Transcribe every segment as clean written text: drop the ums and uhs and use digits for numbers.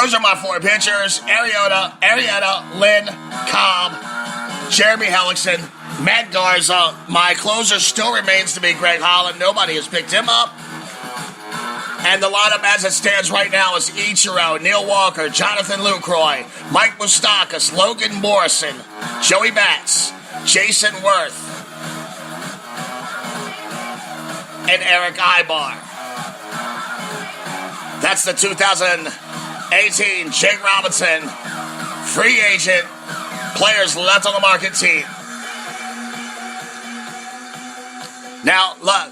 Those are my four pitchers: Arrieta, Lynn, Cobb, Jeremy Hellickson, Matt Garza. My closer still remains to be Greg Holland. Nobody has picked him up. And the lineup as it stands right now is Ichiro, Neil Walker, Jonathan Lucroy, Mike Moustakas, Logan Morrison, Joey Bats, Jason Worth, and Eric Ibar. That's the 2018 Jake Robinson free agent players left on the market team. Now, look.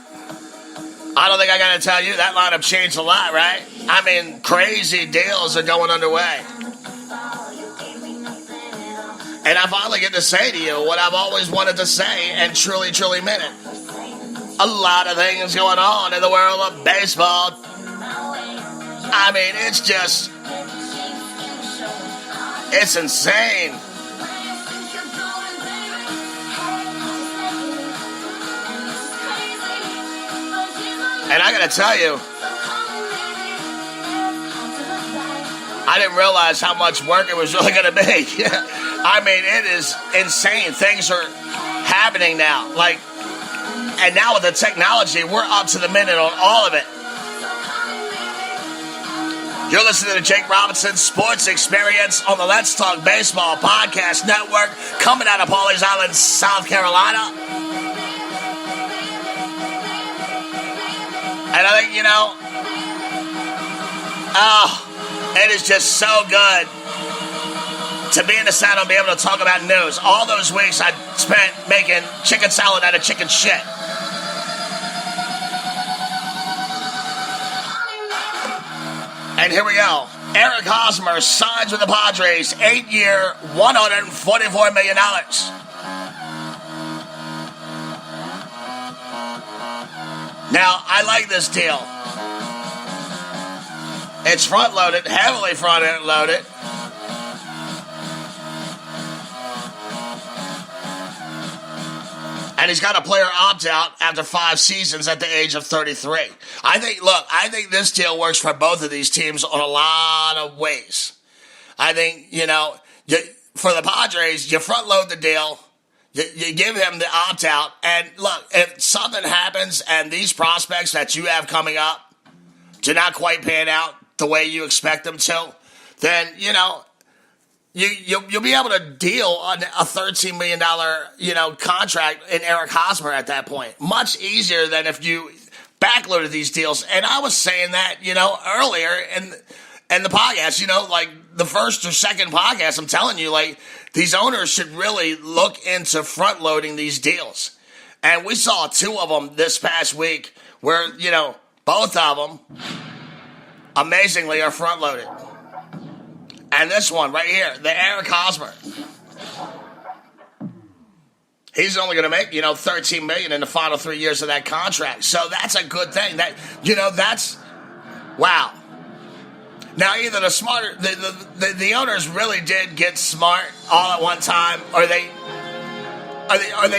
I don't think I got to tell you, that lineup changed a lot, right? I mean, crazy deals are going underway. And I finally get to say to you what I've always wanted to say and truly, truly meant it. A lot of things going on in the world of baseball. I mean, it's insane. And I gotta tell you, I didn't realize how much work it was really gonna be. I mean, it is insane. Things are happening now. And now with the technology, we're up to the minute on all of it. You're listening to Jake Robinson Sports Experience on the Let's Talk Baseball Podcast Network, coming out of Pawleys Island, South Carolina. And I think, it is just so good to be in the saddle and be able to talk about news. All those weeks I spent making chicken salad out of chicken shit. And here we go. Eric Hosmer signs with the Padres, 8-year, $144 million. Now, I like this deal. It's front-loaded, heavily front-loaded. And he's got a player opt-out after 5 seasons at the age of 33. I think this deal works for both of these teams on a lot of ways. I think, for the Padres, you front-load the deal. You give him the opt-out, and look, if something happens and these prospects that you have coming up do not quite pan out the way you expect them to, then, you'll be able to deal on a $13 million, contract in Eric Hosmer at that point. Much easier than if you backloaded these deals. And I was saying that, earlier in the podcast, the first or second podcast, I'm telling you, these owners should really look into front-loading these deals. And we saw 2 of them this past week where, both of them, amazingly, are front-loaded. And this one right here, the Eric Hosmer, he's only going to make, $13 million in the final 3 years of that contract. So that's a good thing. That's, wow. Now, either the owners really did get smart all at one time, or they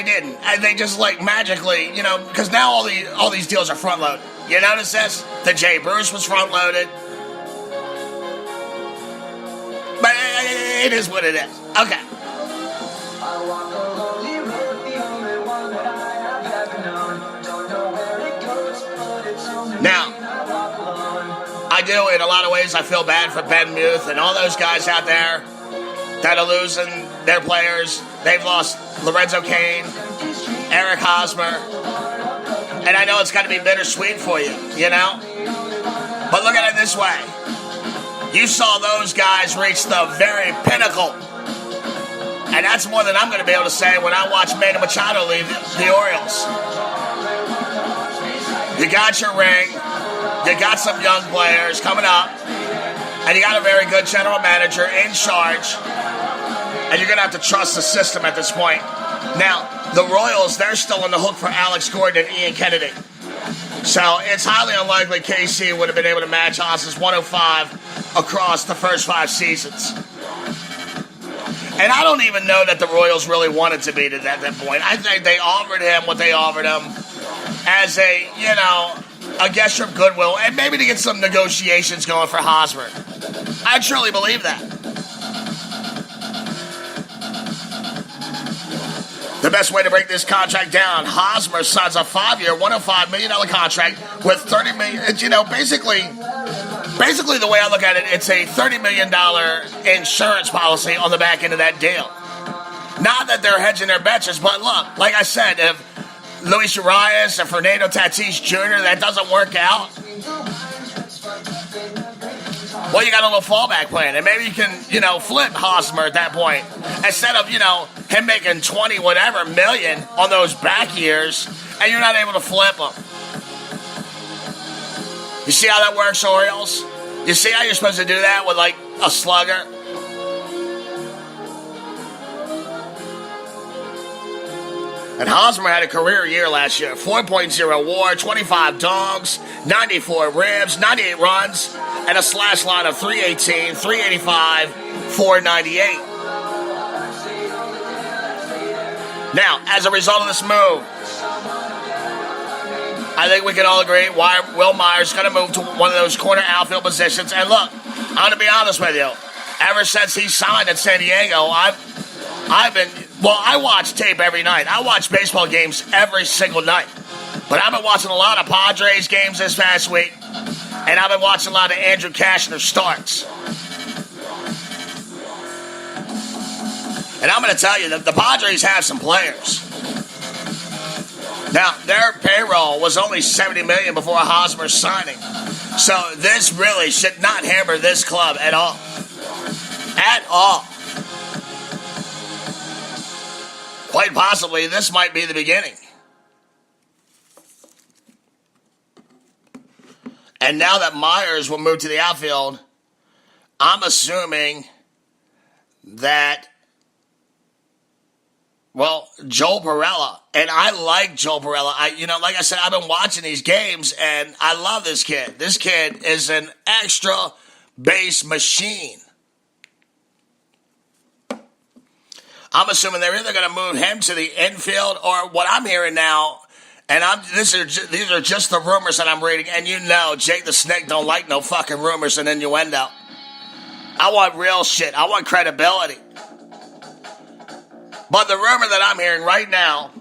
didn't, and they just magically, because now all these deals are front loaded. You notice this? The Jay Bruce was front loaded, but it is what it is. Okay. Now, I do, in a lot of ways, I feel bad for Ben Muth and all those guys out there that are losing their players. They've lost Lorenzo Cain, Eric Hosmer, and I know it's got to be bittersweet for you, But look at it this way. You saw those guys reach the very pinnacle. And that's more than I'm going to be able to say when I watch Manny Machado leave the Orioles. You got your ring. You got some young players coming up, and you got a very good general manager in charge, and you're going to have to trust the system at this point. Now, the Royals, they're still on the hook for Alex Gordon and Ian Kennedy. So it's highly unlikely KC would have been able to match Haas's 105 across the first 5 seasons. And I don't even know that the Royals really wanted to be at that point. I think they offered him what they offered him as a gesture of goodwill, and maybe to get some negotiations going for Hosmer. I truly believe that. The best way to break this contract down, Hosmer signs a 5-year, $105 million contract with $30 million. Basically the way I look at it, it's a $30 million insurance policy on the back end of that deal. Not that they're hedging their bets, but look, like I said, if Luis Urias and Fernando Tatis Jr., that doesn't work out, well, you got a little fallback plan, and maybe you can, flip Hosmer at that point. Instead of, him making 20 whatever million on those back years, and you're not able to flip him. You see how that works, Orioles? You see how you're supposed to do that with, like, a slugger? And Hosmer had a career year last year. 4.0 WAR, 25 dogs, 94 ribs, 98 runs, and a slash line of 318, 385, 498. Now, as a result of this move, I think we can all agree why Will Myers is going to move to one of those corner outfield positions. And look, I'm going to be honest with you. Ever since he signed at San Diego, I watch tape every night. I watch baseball games every single night. But I've been watching a lot of Padres games this past week. And I've been watching a lot of Andrew Cashner starts. And I'm going to tell you that the Padres have some players. Now, their payroll was only $70 million before Hosmer's signing. So this really should not hamper this club at all. At all. Quite possibly, this might be the beginning. And now that Myers will move to the outfield, I'm assuming that, Joel Pirela. And I like Joel Pirela. Like I said, I've been watching these games, and I love this kid. This kid is an extra base machine. I'm assuming they're either going to move him to the infield, or what I'm hearing now, and these are just the rumors that I'm reading, and Jake the Snake don't like no fucking rumors and innuendo. I want real shit. I want credibility. But the rumor that I'm hearing right now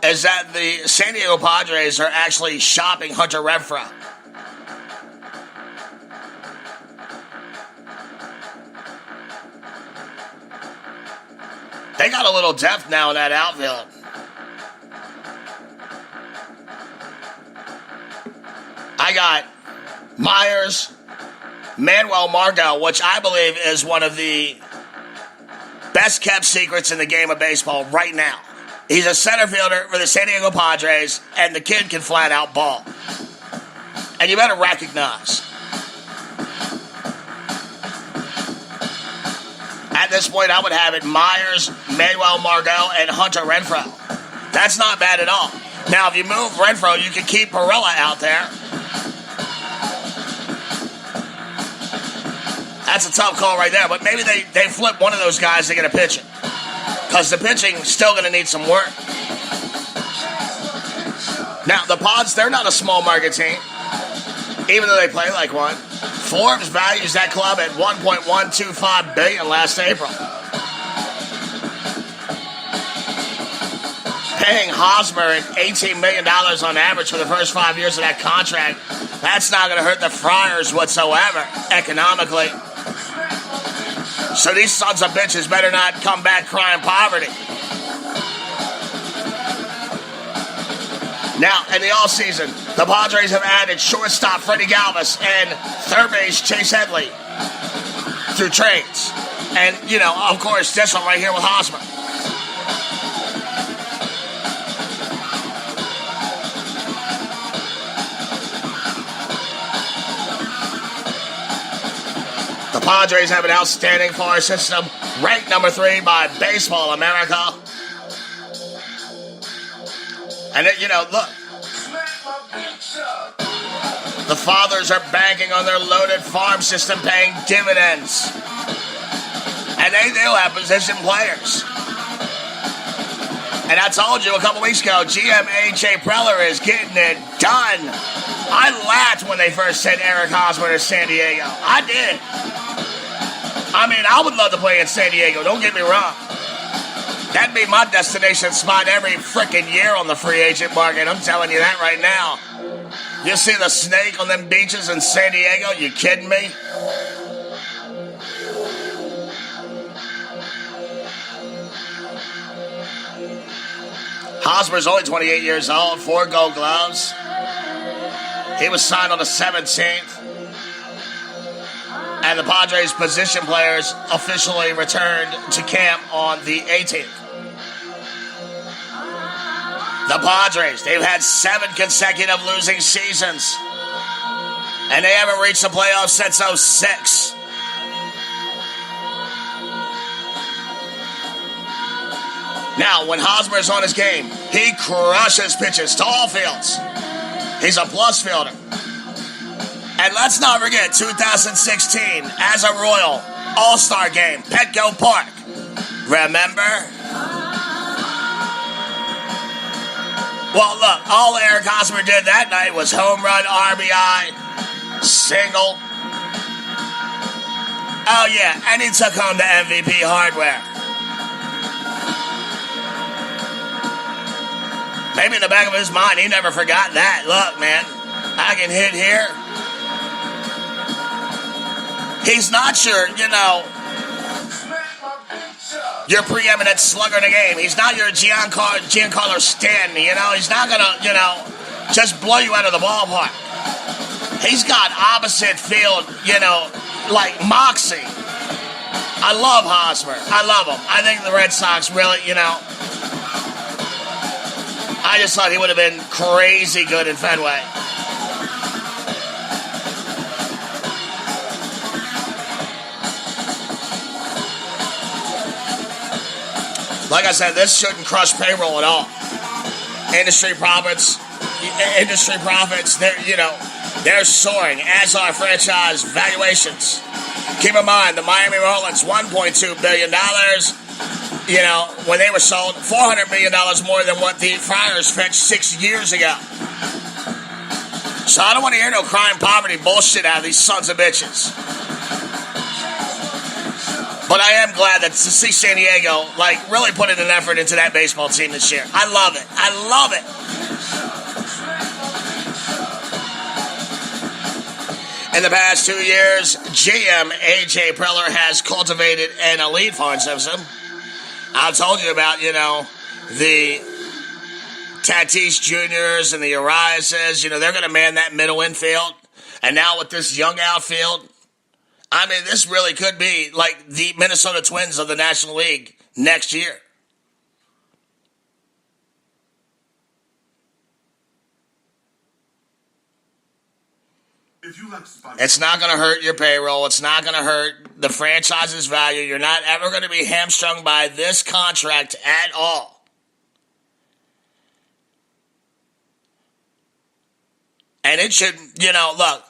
is that the San Diego Padres are actually shopping Hunter Renfroe. They got a little depth now in that outfield. I got Myers, Manuel Margot, which I believe is one of the best kept secrets in the game of baseball right now. He's a center fielder for the San Diego Padres, and the kid can flat out ball. And you better recognize. At this point, I would have it Myers, Manuel Margot, and Hunter Renfroe. That's not bad at all. Now, if you move Renfroe, you can keep Pirela out there. That's a tough call right there, but maybe they flip one of those guys to get a pitching. Because the pitching's still going to need some work. Now, the Pods, they're not a small market team, even though they play like one. Forbes values that club at $1.125 billion last April. Paying Hosmer $18 million on average for the first 5 years of that contract, that's not going to hurt the Friars whatsoever, economically. So these sons of bitches better not come back crying poverty. Now, in the offseason, the Padres have added shortstop Freddie Galvis and third base Chase Headley through trades. And, of course, this one right here with Hosmer. The Padres have an outstanding farm system, ranked number 3 by Baseball America. And, look. The fathers are banking on their loaded farm system paying dividends. And they do have position players. And I told you a couple weeks ago, GM A.J. Preller is getting it done I laughed when they first sent Eric Hosmer to San Diego. I did. I mean, I would love to play in San Diego. Don't get me wrong. That'd be my destination spot every freaking year on the free agent market. I'm telling you that right now. You see the snake on them beaches in San Diego? You kidding me? Hosmer's only 28 years old, 4 Gold Gloves. He was signed on the 17th. And the Padres' position players officially returned to camp on the 18th. The Padres, they've had 7 consecutive losing seasons. And they haven't reached the playoffs since 2006. Now, when Hosmer's on his game, he crushes pitches to all fields. He's a plus fielder. And let's not forget 2016 as a Royal All-Star game, Petco Park. Remember? Well, look, all Eric Hosmer did that night was home run, RBI, single. Oh, yeah, and he took home the MVP hardware. Maybe in the back of his mind, he never forgot that. Look, man, I can hit here. He's not your preeminent slugger in the game. He's not your Giancarlo Stanton, He's not going to, just blow you out of the ballpark. He's got opposite field, like moxie. I love Hosmer. I love him. I think the Red Sox really, I just thought he would have been crazy good in Fenway. Like I said, this shouldn't crush payroll at all. Industry profits, they're soaring, as are franchise valuations. Keep in mind, the Miami Marlins, $1.2 billion. When they were sold, $400 million more than what the Friars fetched 6 years ago. So I don't want to hear no crime, poverty bullshit out of these sons of bitches. But I am glad that to see San Diego, really putting an effort into that baseball team this year. I love it. I love it. In the past 2 years, GM A.J. Preller has cultivated an elite farm system. I told you about, the Tatis Juniors and the Ariases. They're going to man that middle infield. And now with this young outfield, I mean, this really could be like the Minnesota Twins of the National League next year. It's not going to hurt your payroll. It's not going to hurt the franchise's value. You're not ever going to be hamstrung by this contract at all. And it should, look,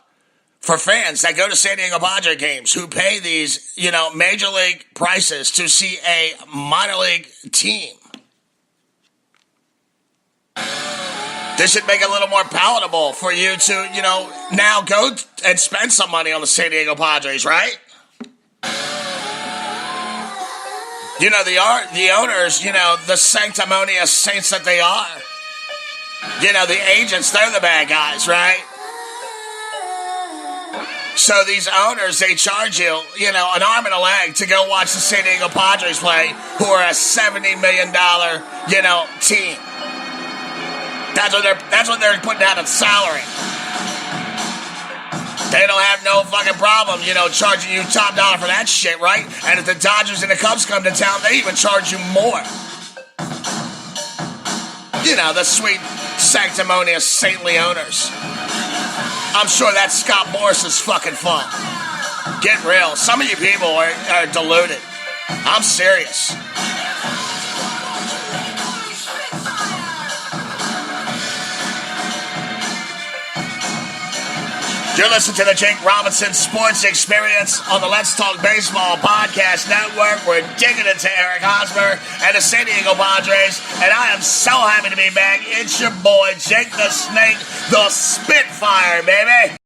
for fans that go to San Diego Padre games who pay these, major league prices to see a minor league team, this should make it a little more palatable for you to, now go and spend some money on the San Diego Padres, right? The owners, the sanctimonious saints that they are. The agents, they're the bad guys, right? So these owners, they charge you, an arm and a leg to go watch the San Diego Padres play, who are a $70 million, team. That's what they're putting out in salary. They don't have no fucking problem, charging you top dollar for that shit, right? And if the Dodgers and the Cubs come to town, they even charge you more. The sweet, sanctimonious, saintly owners. I'm sure that Scott Morris is fucking fun. Get real. Some of you people are deluded. I'm serious. You're listening to the Jake Robinson Sports Experience on the Let's Talk Baseball Podcast Network. We're digging into Eric Hosmer and the San Diego Padres, and I am so happy to be back. It's your boy, Jake the Snake, the Spitfire, baby.